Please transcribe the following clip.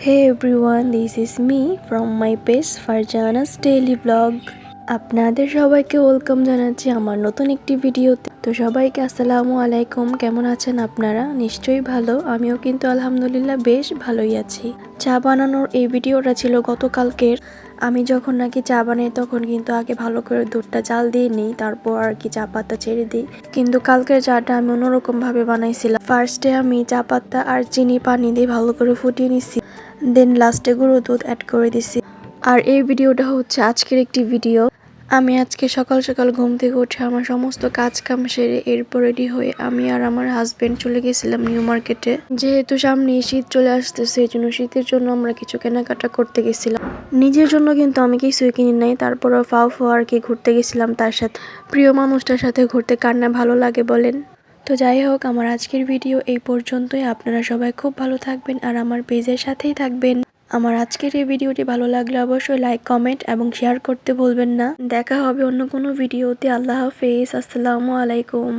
Hey everyone, this is me from my page Farjana's Daily Vlog. আপনাদের সবাইকে welcome জানাচ্ছি আমার নতুন একটি ভিডিওতে। তো সবাইকে আসসালামু আলাইকুম। কেমন আছেন আপনারা? নিশ্চয়ই ভালো। আমিও কিন্তু আলহামদুলিল্লাহ বেশ ভালোই আছি। চা বানানোর এই ভিডিওটা ছিল গতকালকের। আমি যখন নাকি চা বানাই তখন কিন্তু আগে ভালো করে দুধটা জাল দিয়ে নিই, তারপর আর কি চা পাতা ছেড়ে দিই। কিন্তু কালকের চাটা আমি অন্যরকম ভাবে বানাইছিলাম। ফার্স্টে আমি চা পাতা আর চিনি পানি দিয়ে ভালো করে ফুটিয়ে নিছি, দেন লাস্টে গুঁড়ো দুধ অ্যাড করে দিছি। আর এই ভিডিওটা হচ্ছে আজকের একটি ভিডিও। আমি আজকে সকাল সকাল ঘুম থেকে উঠে আমার সমস্ত কাজ কাম সেরে এরপর রেডি হয়ে আমি আর আমার হাজবেন্ড চলে গেছিলাম নিউ মার্কেটে। যেহেতু সামনে শীত চলে আসতেছে, এই জন্য শীতের জন্য আমরা কিছু কেনাকাটা করতে গেছিলাম। নিজের জন্য কিন্তু আমি কিছুই কিনি নাই, তারপরও ফাও আর কি ঘুরতে গেছিলাম তার সাথে। প্রিয় মানুষটার সাথে ঘুরতে কার না ভালো লাগে বলেন। তো যাই হোক, আমার আজকের ভিডিও এই পর্যন্তই। আপনারা সবাই খুব ভালো থাকবেন আর আমার পেজের সাথেই থাকবেন। আমার আজকের এই ভিডিওটি ভালো লাগলে অবশ্যই লাইক, কমেন্ট এবং শেয়ার করতে ভুলবেন না। দেখা হবে অন্য কোনো ভিডিওতে। আল্লাহ হাফেজ, আসসালামু আলাইকুম।